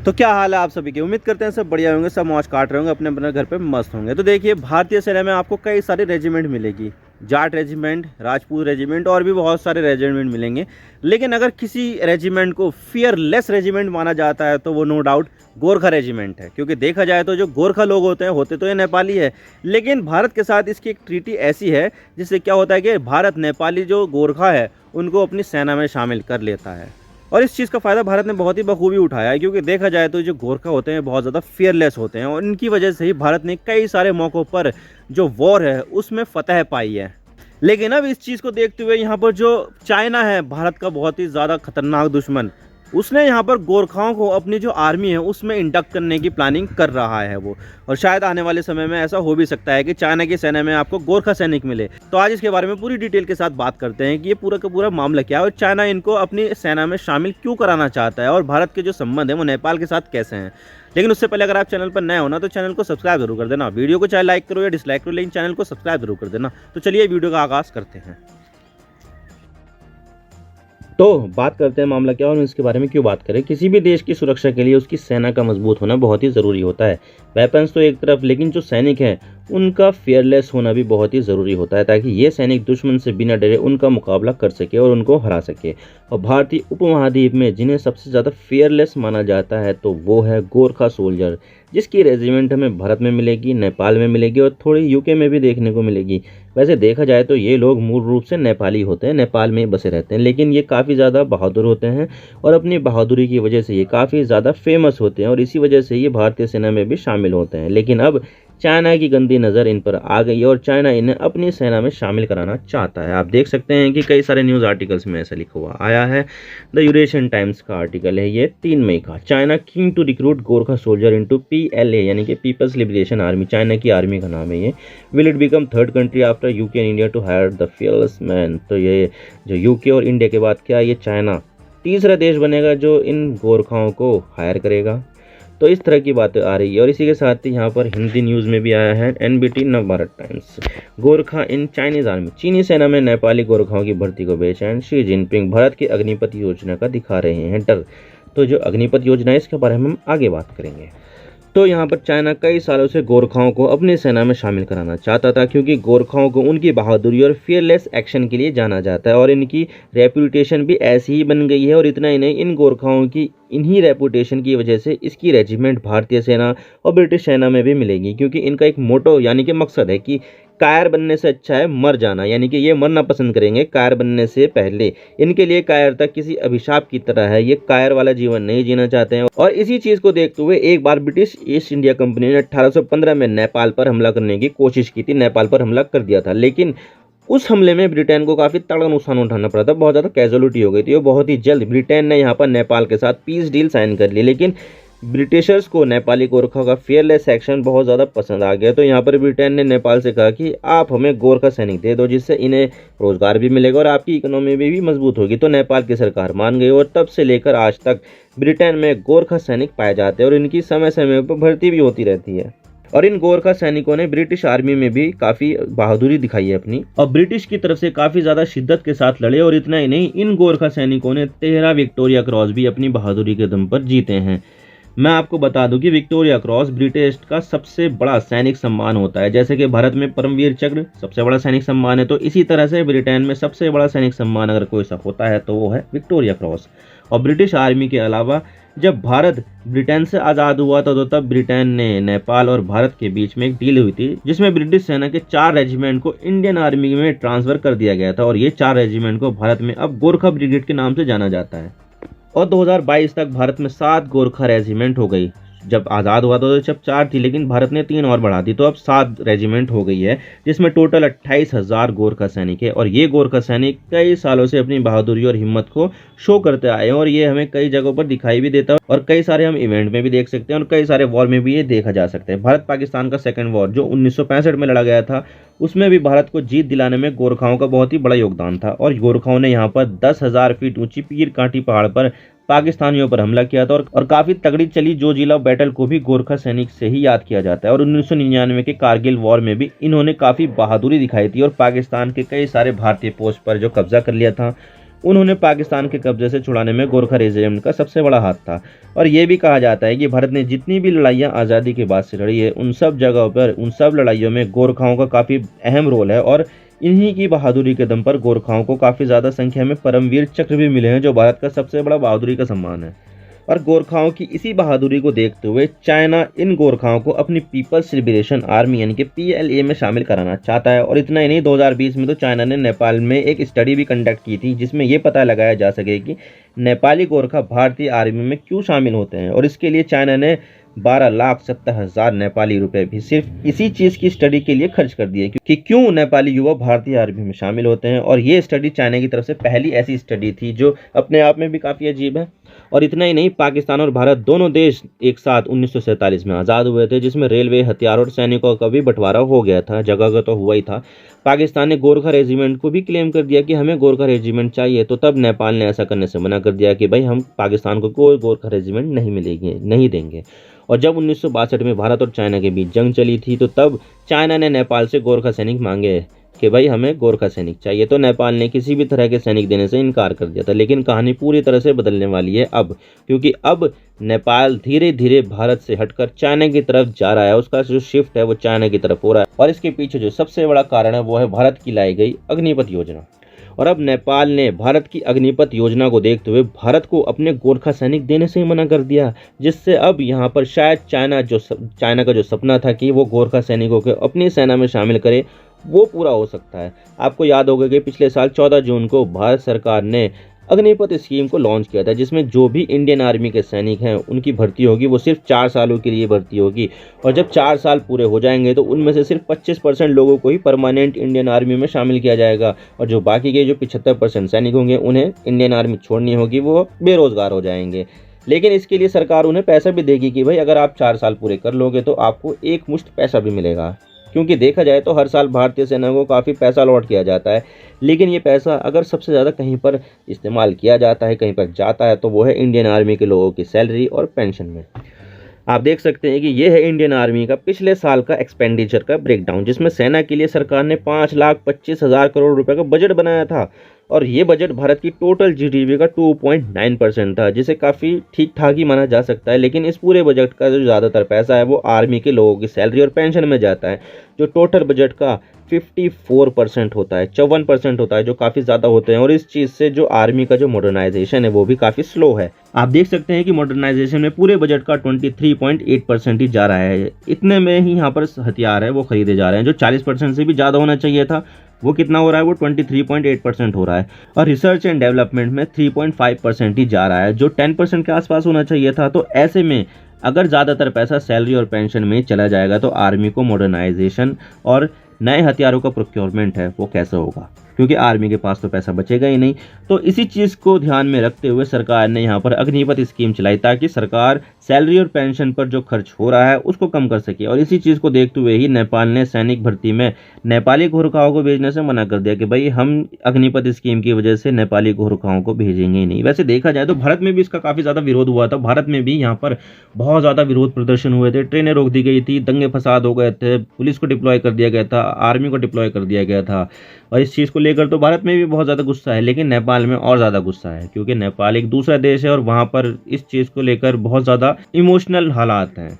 तो क्या हाल है आप सभी की। उम्मीद करते हैं सब बढ़िया होंगे, सब मौज काट रहे होंगे, अपने अपने घर पे मस्त होंगे। तो देखिए, भारतीय सेना में आपको कई सारे रेजिमेंट मिलेगी। जाट रेजिमेंट, राजपूत रेजिमेंट और भी बहुत सारे रेजिमेंट मिलेंगे। लेकिन अगर किसी रेजिमेंट को फियरलेस रेजिमेंट माना जाता है तो वो नो डाउट गोरखा रेजिमेंट है। क्योंकि देखा जाए तो जो गोरखा लोग होते तो ये नेपाली है, लेकिन भारत के साथ इसकी एक ट्रीटी ऐसी है जिससे क्या होता है कि भारत नेपाली जो गोरखा है उनको अपनी सेना में शामिल कर लेता है। और इस चीज़ का फ़ायदा भारत ने बहुत ही बखूबी उठाया है, क्योंकि देखा जाए तो जो गोरखा होते हैं बहुत ज़्यादा फियरलेस होते हैं और इनकी वजह से ही भारत ने कई सारे मौक़ों पर जो वॉर है उसमें फ़तह पाई है। लेकिन अब इस चीज़ को देखते हुए यहाँ पर जो चाइना है, भारत का बहुत ही ज़्यादा खतरनाक दुश्मन, उसने यहाँ पर गोरखाओं को अपनी जो आर्मी है उसमें इंडक्ट करने की प्लानिंग कर रहा है वो। और शायद आने वाले समय में ऐसा हो भी सकता है कि चाइना की सेना में आपको गोरखा सैनिक मिले। तो आज इसके बारे में पूरी डिटेल के साथ बात करते हैं कि ये पूरा का पूरा मामला क्या है और चाइना इनको अपनी सेना में शामिल क्यों कराना चाहता है और भारत के जो संबंध है वो नेपाल के साथ कैसे हैं। लेकिन उससे पहले अगर आप चैनल पर नए हो ना तो चैनल को सब्सक्राइब जरूर कर देना। वीडियो को चाहे लाइक करो या डिसलाइक करो, लेकिन चैनल को सब्सक्राइब जरूर कर देना। तो चलिए वीडियो का आगाज़ करते हैं। तो बात करते हैं मामला क्या और इसके बारे में क्यों बात करें। किसी भी देश की सुरक्षा के लिए उसकी सेना का मजबूत होना बहुत ही ज़रूरी होता है। वेपन्स तो एक तरफ, लेकिन जो सैनिक हैं उनका फेयरलेस होना भी बहुत ही ज़रूरी होता है, ताकि ये सैनिक दुश्मन से बिना डरे उनका मुकाबला कर सके और उनको हरा सके। और भारतीय उपमहाद्वीप में जिन्हें सबसे ज़्यादा फेयरलेस माना जाता है तो वो है गोरखा सोल्जर, जिसकी रेजिमेंट हमें भारत में मिलेगी, नेपाल में मिलेगी और थोड़ी यूके में भी देखने को मिलेगी। वैसे देखा जाए तो ये लोग मूल रूप से नेपाली होते हैं, नेपाल में बसे रहते हैं, लेकिन ये काफ़ी ज़्यादा बहादुर होते हैं और अपनी बहादुरी की वजह से ये काफ़ी ज़्यादा फेमस होते हैं और इसी वजह से ये भारतीय सेना में भी शामिल होते हैं। लेकिन अब चाइना की गंदी नज़र इन पर आ गई और चाइना इन्हें अपनी सेना में शामिल कराना चाहता है। आप देख सकते हैं कि कई सारे न्यूज़ आर्टिकल्स में ऐसा लिखा हुआ आया है। द यूरेशियन टाइम्स का आर्टिकल है ये 3 मई का। China keen to recruit Gorkha soldier into PLA यानी कि पीपल्स लिबरेशन आर्मी, चाइना की आर्मी का नाम है ये। Will it become third country after UK and India to hire the fearless man. तो ये जो यूके और इंडिया के बाद क्या ये चाइना तीसरा देश बनेगा जो इन गोरखाओं को हायर करेगा। तो इस तरह की बातें आ रही है और इसी के साथ ही यहाँ पर हिंदी न्यूज़ में भी आया है NBT Navbharat times. Gorkha in Chinese army, चीनी सेना में नेपाली गोरखाओं की भर्ती को बेचैन। शी जिनपिंग भारत की अग्निपथ योजना का दिखा रहे हैं डर। तो जो अग्निपथ योजना है इसके बारे में हम आगे बात करेंगे। तो यहाँ पर चाइना कई सालों से गोरखाओं को अपनी सेना में शामिल कराना चाहता था, क्योंकि गोरखाओं को उनकी बहादुरी और फियरलेस एक्शन के लिए जाना जाता है और इनकी रेपुटेशन भी ऐसी ही बन गई है। और इतना ही नहीं, इन गोरखाओं की इन्हीं रेपुटेशन की वजह से इसकी रेजिमेंट भारतीय सेना और ब्रिटिश सेना में भी मिलेगी, क्योंकि इनका एक मोटो यानी कि मकसद है कि कायर बनने से अच्छा है मर जाना, यानी कि ये मरना पसंद करेंगे कायर बनने से पहले। इनके लिए कायरता किसी अभिशाप की तरह है, ये कायर वाला जीवन नहीं जीना चाहते हैं। और इसी चीज़ को देखते हुए एक बार ब्रिटिश ईस्ट इंडिया कंपनी ने 1815 में नेपाल पर हमला करने की कोशिश की थी, नेपाल पर हमला कर दिया था। लेकिन उस हमले में ब्रिटेन को काफ़ी तगड़ा नुकसान उठाना पड़ा था, बहुत ज़्यादा कैजुअलिटी हो गई थी और बहुत ही जल्द ब्रिटेन ने यहाँ पर नेपाल के साथ पीस डील साइन कर ली। लेकिन ब्रिटिशर्स को नेपाली गोरखा का फेयरलेस एक्शन बहुत ज़्यादा पसंद आ गया, तो यहाँ पर ब्रिटेन ने नेपाल से कहा कि आप हमें गोरखा सैनिक दे दो, जिससे इन्हें रोज़गार भी मिलेगा और आपकी इकोनॉमी भी मजबूत होगी। तो नेपाल की सरकार मान गई और तब से लेकर आज तक ब्रिटेन में गोरखा सैनिक पाए जाते हैं और इनकी समय समय पर भर्ती भी होती रहती है। और इन गोरखा सैनिकों ने ब्रिटिश आर्मी में भी काफ़ी बहादुरी दिखाई है अपनी, और ब्रिटिश की तरफ से काफ़ी ज़्यादा शिद्दत के साथ लड़े। और इतना ही नहीं, इन गोरखा सैनिकों ने 13 विक्टोरिया क्रॉस भी अपनी बहादुरी के दम पर जीते हैं। मैं आपको बता दूं कि विक्टोरिया क्रॉस ब्रिटिश का सबसे बड़ा सैनिक सम्मान होता है। जैसे कि भारत में परमवीर चक्र सबसे बड़ा सैनिक सम्मान है, तो इसी तरह से ब्रिटेन में सबसे बड़ा सैनिक सम्मान अगर कोई सा होता है तो वो है विक्टोरिया क्रॉस। और ब्रिटिश आर्मी के अलावा जब भारत ब्रिटेन से आज़ाद हुआ था तो तब ब्रिटेन ने नेपाल और भारत के बीच में एक डील हुई थी, जिसमें ब्रिटिश सेना के 4 रेजिमेंट को इंडियन आर्मी में ट्रांसफ़र कर दिया गया था। और ये 4 रेजिमेंट को भारत में अब गोरखा ब्रिगेड के नाम से जाना जाता है। और 2022 तक भारत में 7 गोरखा रेजिमेंट हो गई। जब आज़ाद हुआ तो जब 4 थी, लेकिन भारत ने 3 और बढ़ा दी, तो अब 7 रेजिमेंट हो गई है, जिसमें टोटल 28,000 गोरखा सैनिक है। और ये गोरखा सैनिक कई सालों से अपनी बहादुरी और हिम्मत को शो करते आए हैं और ये हमें कई जगहों पर दिखाई भी देता है और कई सारे हम इवेंट में भी देख सकते हैं और कई सारे वॉर में भी ये देखा जा सकता है। भारत पाकिस्तान का सेकेंड वॉर जो 1965 में लड़ा गया था, उसमें भी भारत को जीत दिलाने में गोरखाओं का बहुत ही बड़ा योगदान था। और गोरखाओं ने यहाँ पर 10,000 फीट ऊंची पीर कांटी पहाड़ पर पाकिस्तानियों पर हमला किया था और काफ़ी तगड़ी चली जो जिला बैटल को भी गोरखा सैनिक से ही याद किया जाता है। और 1999 के कारगिल वॉर में भी इन्होंने काफ़ी बहादुरी दिखाई थी और पाकिस्तान के कई सारे भारतीय पोस्ट पर जो कब्जा कर लिया था उन्होंने पाकिस्तान के कब्जे से छुड़ाने में गोरखा रेजिमेंट का सबसे बड़ा हाथ था। और ये भी कहा जाता है कि भारत ने जितनी भी लड़ाइयाँ आज़ादी के बाद से लड़ी है, उन सब जगहों पर, उन सब लड़ाइयों में गोरखाओं का काफ़ी अहम रोल है। और इन्हीं की बहादुरी के दम पर गोरखाओं को काफ़ी ज़्यादा संख्या में परमवीर चक्र भी मिले हैं, जो भारत का सबसे बड़ा बहादुरी का सम्मान है। और गोरखाओं की इसी बहादुरी को देखते हुए चाइना इन गोरखाओं को अपनी पीपल्स लिबरेशन आर्मी यानी कि PLA में शामिल कराना चाहता है। और इतना ही नहीं, 2020 में तो चाइना ने नेपाल में एक स्टडी भी कंडक्ट की थी, जिसमें ये पता लगाया जा सके कि नेपाली गोरखा भारतीय आर्मी में क्यों शामिल होते हैं। और इसके लिए चाइना ने 12,70,000 नेपाली रुपए भी सिर्फ इसी चीज़ की स्टडी के लिए खर्च कर दिए कि क्यों नेपाली युवा भारतीय आर्मी में शामिल होते हैं। और ये स्टडी चाइना की तरफ से पहली ऐसी स्टडी थी जो अपने आप में भी काफ़ी अजीब है। और इतना ही नहीं, पाकिस्तान और भारत दोनों देश एक साथ 1947 में आज़ाद हुए थे, जिसमें रेलवे, हथियार और सैनिकों का भी बंटवारा हो गया था। जगह का तो हुआ ही था। पाकिस्तान ने गोरखा रेजिमेंट को भी क्लेम कर दिया कि हमें गोरखा रेजिमेंट चाहिए, तो तब नेपाल ने ऐसा करने से मना कर दिया कि भाई हम पाकिस्तान को कोई गोरखा रेजिमेंट नहीं मिलेगी, नहीं देंगे। और जब 1962 में भारत और चाइना के बीच जंग चली थी, तो तब चाइना ने नेपाल से गोरखा सैनिक मांगे कि भाई हमें गोरखा सैनिक चाहिए, तो नेपाल ने किसी भी तरह के सैनिक देने से इनकार कर दिया था। लेकिन कहानी पूरी तरह से बदलने वाली है अब, क्योंकि अब नेपाल धीरे धीरे भारत से हटकर चाइना की तरफ जा रहा है। उसका जो शिफ्ट है वो चाइना की तरफ हो रहा है। और इसके पीछे जो सबसे बड़ा कारण है वो है भारत की लाई गई अग्निपथ योजना। और अब नेपाल ने भारत की अग्निपथ योजना को देखते हुए भारत को अपने गोरखा सैनिक देने से ही मना कर दिया, जिससे अब यहाँ पर शायद चाइना का जो सपना था कि वो गोरखा सैनिकों को अपनी सेना में शामिल करे, वो पूरा हो सकता है। आपको याद होगा कि पिछले साल 14 जून को भारत सरकार ने अग्निपथ स्कीम को लॉन्च किया था, जिसमें जो भी इंडियन आर्मी के सैनिक हैं उनकी भर्ती होगी वो सिर्फ 4 सालों के लिए भर्ती होगी। और जब 4 साल पूरे हो जाएंगे तो उनमें से सिर्फ 25% लोगों को ही परमानेंट इंडियन आर्मी में शामिल किया जाएगा। और जो बाकी के जो 75% सैनिक होंगे उन्हें इंडियन आर्मी छोड़नी होगी, वो बेरोजगार हो जाएंगे। लेकिन इसके लिए सरकार उन्हें पैसा भी देगी कि भाई अगर आप 4 साल पूरे कर लोगे तो आपको एक मुश्त पैसा भी मिलेगा। क्योंकि देखा जाए तो हर साल भारतीय सेना को काफ़ी पैसा अलॉट किया जाता है, लेकिन ये पैसा अगर सबसे ज़्यादा कहीं पर इस्तेमाल किया जाता है, कहीं पर जाता है, तो वो है इंडियन आर्मी के लोगों की सैलरी और पेंशन में। आप देख सकते हैं कि ये है इंडियन आर्मी का पिछले साल का एक्सपेंडिचर का ब्रेकडाउन, जिसमें सेना के लिए सरकार ने 5,25,000 करोड़ रुपए का बजट बनाया था। और ये बजट भारत की टोटल GDP का 2.9% था, जिसे काफ़ी ठीक ठाक ही माना जा सकता है। लेकिन इस पूरे बजट का जो ज़्यादातर पैसा है वो आर्मी के लोगों की सैलरी और पेंशन में जाता है, जो टोटल बजट का 54% होता है, 54% होता है, जो काफ़ी ज़्यादा होते हैं। और इस चीज़ से जो आर्मी का जो मॉडर्नाइजेशन है वो भी काफ़ी स्लो है। आप देख सकते हैं कि मॉडर्नाइजेशन में पूरे बजट का 23.8% ही जा रहा है। इतने में ही यहाँ पर हथियार है वो खरीदे जा रहे हैं, जो 40% से भी ज़्यादा होना चाहिए था। वो कितना हो रहा है, वो 23.8% हो रहा है। और रिसर्च एंड डेवलपमेंट में 3.5% ही जा रहा है, जो 10% के आसपास होना चाहिए था। तो ऐसे में अगर ज़्यादातर पैसा सैलरी और पेंशन में चला जाएगा तो आर्मी को मॉडर्नाइजेशन और नए हथियारों का प्रोक्योरमेंट है वो कैसे होगा, क्योंकि आर्मी के पास तो पैसा बचेगा ही नहीं। तो इसी चीज़ को ध्यान में रखते हुए सरकार ने यहाँ पर अग्निपथ स्कीम चलाई, ताकि सरकार सैलरी और पेंशन पर जो खर्च हो रहा है उसको कम कर सके। और इसी चीज़ को देखते हुए ही नेपाल ने सैनिक भर्ती में नेपाली गोरखाओं को भेजने से मना कर दिया कि भाई हम अग्निपथ स्कीम की वजह से नेपाली गोरखाओं को भेजेंगे ही नहीं। वैसे देखा जाए तो भारत में भी इसका काफ़ी ज़्यादा विरोध हुआ था। भारत में भी यहाँ पर बहुत ज़्यादा विरोध प्रदर्शन हुए थे, ट्रेनें रोक दी गई थी, दंगे फसाद हो गए थे, पुलिस को डिप्लॉय कर दिया गया था, आर्मी को डिप्लॉय कर दिया गया था। और इस चीज़ को लेकर तो भारत में भी बहुत ज़्यादा गुस्सा है, लेकिन नेपाल में और ज़्यादा गुस्सा है, क्योंकि नेपाल एक दूसरा देश है और वहाँ पर इस चीज़ को लेकर बहुत ज़्यादा इमोशनल हालात हैं।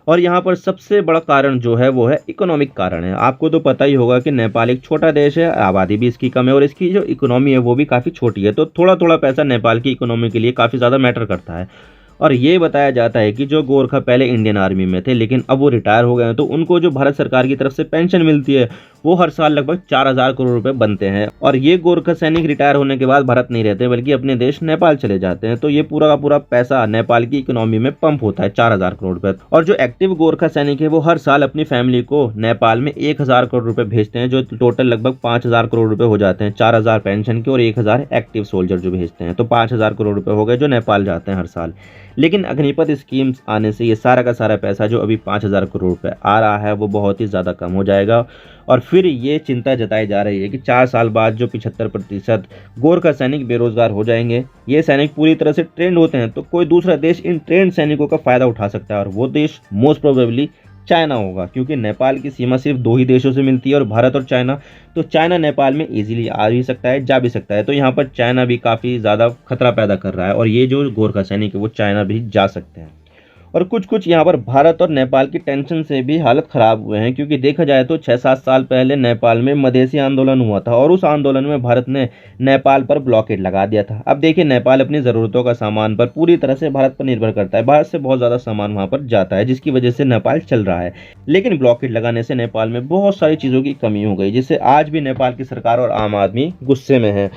और यहाँ पर सबसे बड़ा कारण जो है वो है इकोनॉमिक कारण है। आपको तो पता ही होगा कि नेपाल एक छोटा देश है, आबादी भी इसकी कम है और इसकी जो इकोनॉमी है वो भी काफ़ी छोटी है। तो थोड़ा थोड़ा पैसा नेपाल की इकोनॉमी के लिए काफ़ी ज़्यादा मैटर करता है। और ये बताया जाता है कि जो गोरखा पहले इंडियन आर्मी में थे लेकिन अब वो रिटायर हो गए हैं, तो उनको जो भारत सरकार की तरफ से पेंशन मिलती है वो हर साल लगभग 4,000 करोड़ रुपए बनते हैं। और ये गोरखा सैनिक रिटायर होने के बाद भारत नहीं रहते बल्कि अपने देश नेपाल चले जाते हैं। तो ये पूरा का पूरा पैसा नेपाल की इकोनॉमी में पंप होता है, 4,000 करोड़ रुपए। और जो एक्टिव गोरखा सैनिक है वो हर साल अपनी फैमिली को नेपाल में 1,000 करोड़ रुपए भेजते हैं, जो टोटल लगभग 5,000 करोड़ रुपए हो जाते हैं। 4,000 पेंशन के और 1,000 एक्टिव सोल्जर जो भेजते हैं, तो 5,000 करोड़ रुपए हो गए जो नेपाल जाते हैं हर साल। लेकिन अग्निपथ स्कीम्स आने से ये सारा का सारा पैसा जो अभी 5,000 करोड़ रुपए आ रहा है वो बहुत ही ज़्यादा कम हो जाएगा। और फिर ये चिंता जताई जा रही है कि 4 साल बाद जो 75% गोरखा सैनिक बेरोजगार हो जाएंगे, ये सैनिक पूरी तरह से ट्रेंड होते हैं, तो कोई दूसरा देश इन ट्रेंड सैनिकों का फ़ायदा उठा सकता है और वो देश मोस्ट प्रोबेबली चाइना होगा, क्योंकि नेपाल की सीमा सिर्फ 2 ही देशों से मिलती है और भारत और चाइना। तो चाइना नेपाल में इजीली आ भी सकता है, जा भी सकता है। तो यहाँ पर चाइना भी काफ़ी ज़्यादा खतरा पैदा कर रहा है और ये जो गोरखा सैनिक है वो चाइना भी जा सकते हैं। और कुछ कुछ यहाँ पर भारत और नेपाल की टेंशन से भी हालत ख़राब हुए हैं, क्योंकि देखा जाए तो 6-7 साल पहले नेपाल में मधेसी आंदोलन हुआ था और उस आंदोलन में भारत ने नेपाल पर ब्लॉकेड लगा दिया था। अब देखिए, नेपाल अपनी ज़रूरतों का सामान पर पूरी तरह से भारत पर निर्भर करता है, भारत से बहुत ज़्यादा सामान वहाँ पर जाता है, जिसकी वजह से नेपाल चल रहा है। लेकिन ब्लॉकेड लगाने से नेपाल में बहुत सारी चीज़ों की कमी हो गई, जिससे आज भी नेपाल की सरकार और आम आदमी गुस्से में है।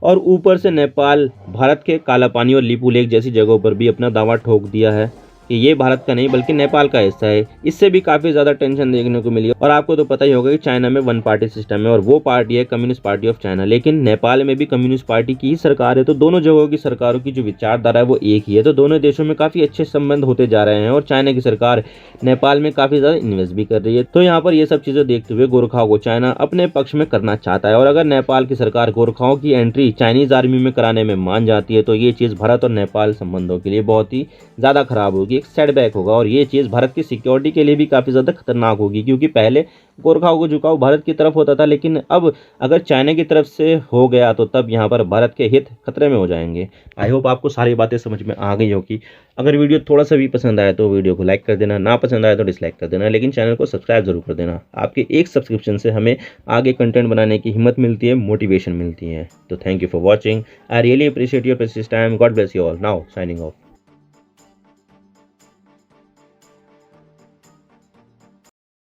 और ऊपर से नेपाल भारत के काला पानी और लिपू लेक जैसी जगहों पर भी अपना दावा ठोक दिया है कि ये भारत का नहीं बल्कि नेपाल का हिस्सा है। इससे भी काफ़ी ज़्यादा टेंशन देखने को मिली। और आपको तो पता ही होगा कि चाइना में वन पार्टी सिस्टम है और वो पार्टी है कम्युनिस्ट पार्टी ऑफ चाइना, लेकिन नेपाल में भी कम्युनिस्ट पार्टी की ही सरकार है। तो दोनों जगहों की सरकारों की जो विचारधारा है वो एक ही है। तो दोनों देशों में काफ़ी अच्छे संबंध होते जा रहे हैं और चाइना की सरकार नेपाल में काफ़ी ज़्यादा इन्वेस्ट भी कर रही है। तो यहाँ पर ये सब चीज़ें देखते हुए गोरखाओं को चाइना अपने पक्ष में करना चाहता है। और अगर नेपाल की सरकार गोरखाओं की एंट्री चाइनीज़ आर्मी में कराने में मान जाती है तो ये चीज़ भारत और नेपाल संबंधों के लिए बहुत ही ज़्यादा खराब होगी, एक सेटबैक होगा। और ये चीज़ भारत की सिक्योरिटी के लिए भी काफ़ी ज़्यादा खतरनाक होगी, क्योंकि पहले गोरखाओं को झुकाव भारत की तरफ होता था, लेकिन अब अगर चाइना की तरफ से हो गया तो तब यहाँ पर भारत के हित खतरे में हो जाएंगे। आई होप आपको सारी बातें समझ में आ गई होगी। अगर वीडियो थोड़ा सा भी पसंद आया तो वीडियो को लाइक कर देना, ना पसंद आया तो डिसलाइक कर देना, लेकिन चैनल को सब्सक्राइब जरूर कर देना। आपके एक सब्सक्रिप्शन से हमें आगे कंटेंट बनाने की हिम्मत मिलती है, मोटिवेशन मिलती है। तो thank you for watching. I really appreciate your precious time. God bless you all. Now signing off.